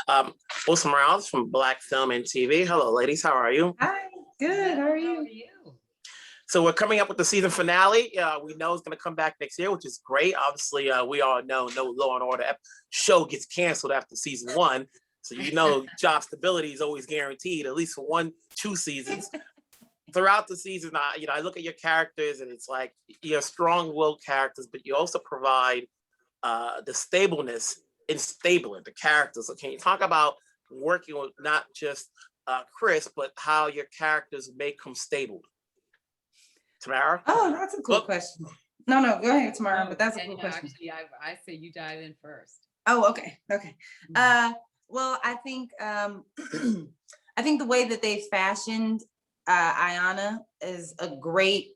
Um, Wilson Morales from Black Film and TV. Hello, ladies. How are you? Hi, good. How are you? So we're coming up with the season finale. We know it's going to come back next year, which is great. Obviously, we all know no Law and Order show gets canceled after season one. So job stability is always guaranteed, at least for 1-2 seasons. Throughout the season, I look at your characters and it's like you're strong-willed characters, but you also provide the stableness in Stabler, the characters. So can you talk about working with not just Chris, but how your characters become stable? Tamara? Oh, that's a cool question. No, go ahead, Tamara, but that's a cool question. Actually, I say you dive in first. Oh, okay. Well, I think the way that they fashioned Ayanna is a great,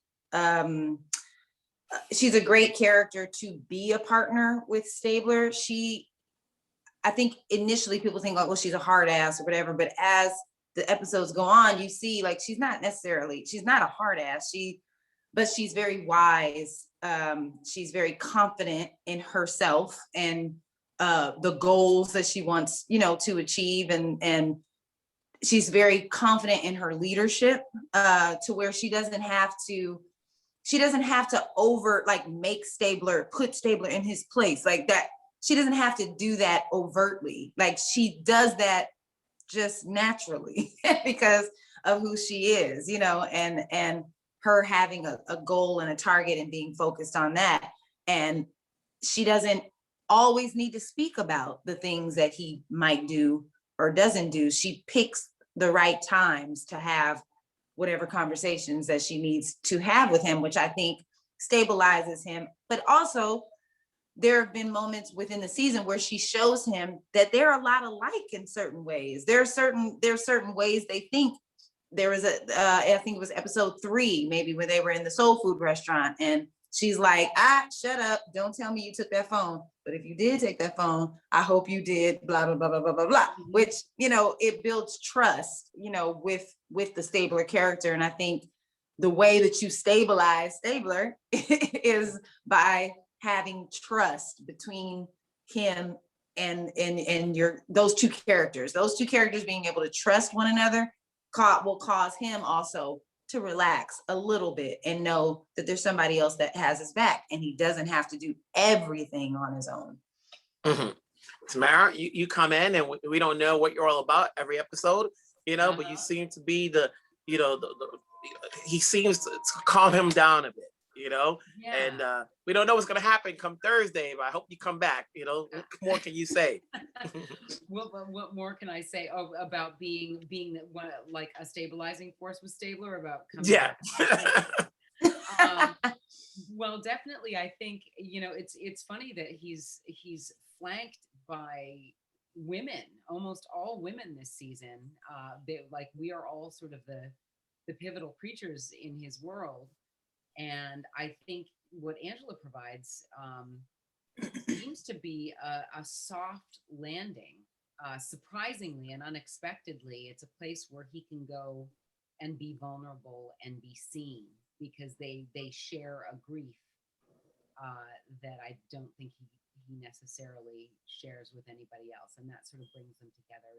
she's a great character to be a partner with Stabler. I think initially people think like, well, she's a hard ass or whatever, but as the episodes go on, you see like she's not a hard ass. But she's very wise. She's very confident in herself and the goals that she wants, to achieve, and she's very confident in her leadership to where she doesn't have to put Stabler in his place like that. She doesn't have to do that overtly. Like she does that just naturally because of who she is, and her having a goal and a target and being focused on that. And she doesn't always need to speak about the things that he might do or doesn't do. She picks the right times to have whatever conversations that she needs to have with him, which I think stabilizes him. But also, there have been moments within the season where she shows him that they're a lot alike in certain ways. There are certain ways they think. There was I think it was episode 3, maybe, where they were in the soul food restaurant and she's like, shut up, don't tell me you took that phone. But if you did take that phone, I hope you did blah, blah, blah, blah, blah, blah, blah. Which, it builds trust, with the Stabler character. And I think the way that you stabilize Stabler is by having trust between him and those two characters being able to trust one another will cause him also to relax a little bit and know that there's somebody else that has his back and he doesn't have to do everything on his own. Mm-hmm. Tamara, you come in and we don't know what you're all about every episode, but you seem to be he seems to calm him down a bit. And we don't know what's going to happen come Thursday, but I hope you come back. What more can you say? What more can I say about being like a stabilizing force with Stabler, about coming back? Well, definitely. I think, it's funny that he's flanked by women, almost all women this season. We are all sort of the pivotal creatures in his world. And I think what Angela provides seems to be a soft landing. Surprisingly and unexpectedly, it's a place where he can go and be vulnerable and be seen, because they share a grief that I don't think he necessarily shares with anybody else, and that sort of brings them together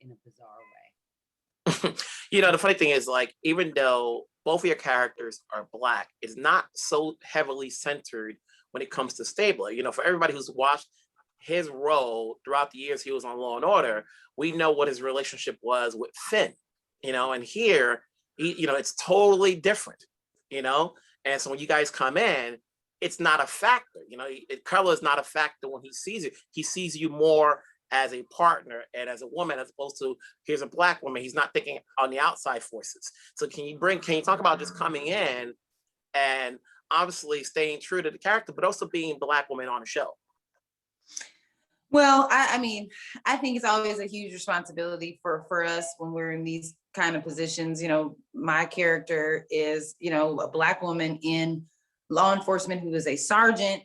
in a bizarre way. The funny thing is, like, even though both of your characters are Black, it's not so heavily centered when it comes to Stabler. For everybody who's watched his role throughout the years he was on Law and Order, we know what his relationship was with Finn, and here, it's totally different, and so when you guys come in, it's not a factor, color is not a factor when he sees it. He sees you more as a partner and as a woman, as opposed to here's a Black woman. He's not thinking on the outside forces. So can you talk about just coming in and obviously staying true to the character, but also being Black woman on the show? Well, I mean, I think it's always a huge responsibility for us when we're in these kind of positions. My character is, a Black woman in law enforcement who is a sergeant,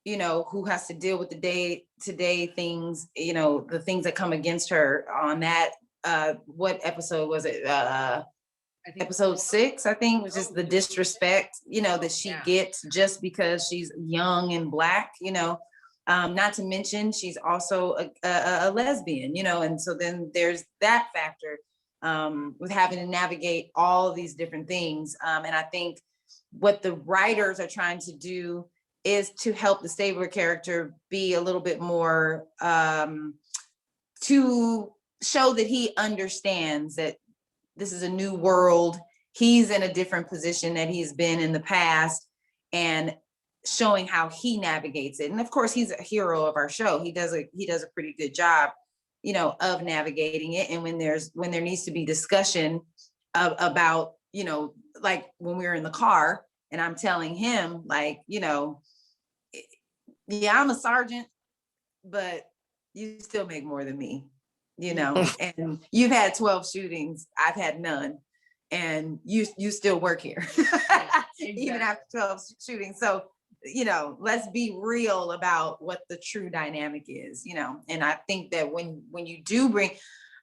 who has to deal with the day-to-day things, the things that come against her on that. What episode was it? Episode 6, I think, was just the disrespect, that she gets just because she's young and Black, Not to mention, she's also a lesbian, and so then there's that factor with having to navigate all of these different things. And I think what the writers are trying to do is to help the Stabler character be a little bit more, to show that he understands that this is a new world. He's in a different position that he's been in the past, and showing how he navigates it. And of course, he's a hero of our show. He does a pretty good job, of navigating it. And when there needs to be discussion about, like when we were in the car and I'm telling him, like, yeah, I'm a sergeant, but you still make more than me, and you've had 12 shootings, I've had none, and you still work here. Exactly. Even after 12 shootings. So, let's be real about what the true dynamic is, and I think that when you do bring,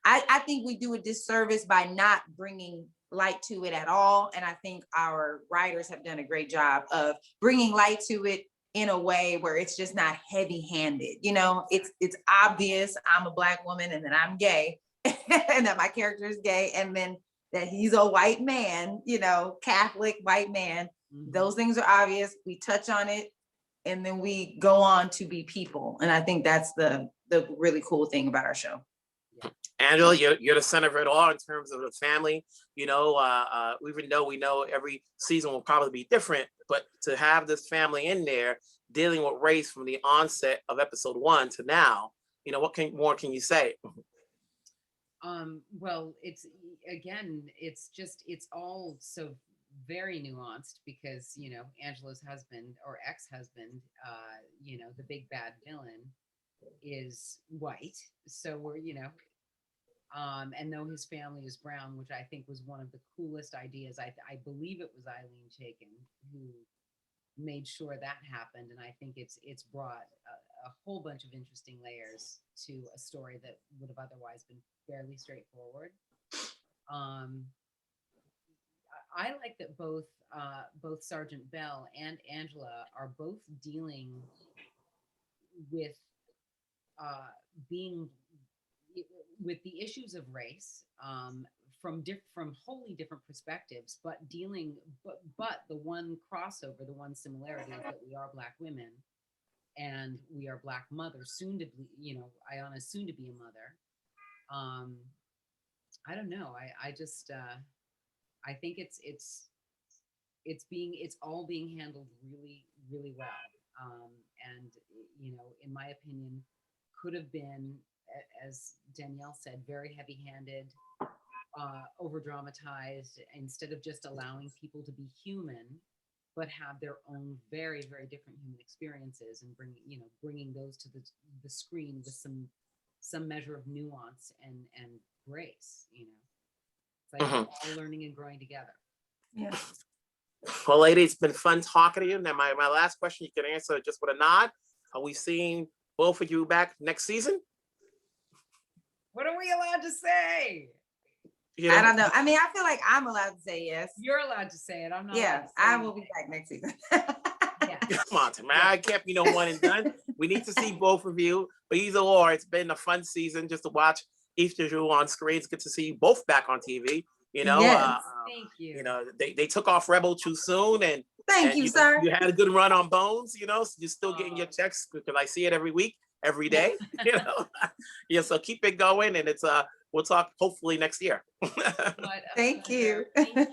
I think we do a disservice by not bringing light to it at all. And I think our writers have done a great job of bringing light to it in a way where it's just not heavy-handed. It's obvious I'm a Black woman and that I'm gay and that my character is gay, and then that he's a white man, Catholic white man. Mm-hmm. Those things are obvious. We touch on it and then we go on to be people. And I think that's the really cool thing about our show. Angela, you're the center of it all in terms of the family. Even though we know every season will probably be different, but to have this family in there dealing with race from the onset of episode 1 to now, what more can you say? Well, it's all so very nuanced because, Angela's husband or ex-husband, the big bad villain is white. So we're, and though his family is brown, which I think was one of the coolest ideas, I believe it was Eileen Chaikin who made sure that happened. And I think it's brought a whole bunch of interesting layers to a story that would have otherwise been fairly straightforward. I like that both Sergeant Bell and Angela are both dealing with with the issues of race from wholly different perspectives, but the one crossover, the one similarity is that we are Black women and we are Black mothers, soon to be, Ayanna's soon to be a mother. I don't know. I just I think it's all being handled really, really well. And in my opinion, could have been, as Danielle said, very heavy-handed, over-dramatized, instead of just allowing people to be human, but have their own very, very different human experiences, and bringing those to the screen with some measure of nuance and grace. It's like we're all learning and growing together. Yeah. Well, lady, it's been fun talking to you. Now, my last question you can answer just with a nod. Are we seeing both of you back next season? What are we allowed to say? I don't know. I mean, I feel like I'm allowed to say yes. You're allowed to say it. I'm not. Yeah, I will be back next season. Yeah. Come on, Tamara. I can't be no one and done. We need to see both of you. But either or, it's been a fun season just to watch each of you on screen. It's good to see you both back on TV. Yes. Thank you. They took off Rebel too soon, and thank you, sir. You had a good run on Bones. So you're still getting your checks because I see it every week, every day. So keep it going, and it's we'll talk hopefully next year. Thank you. Thank you.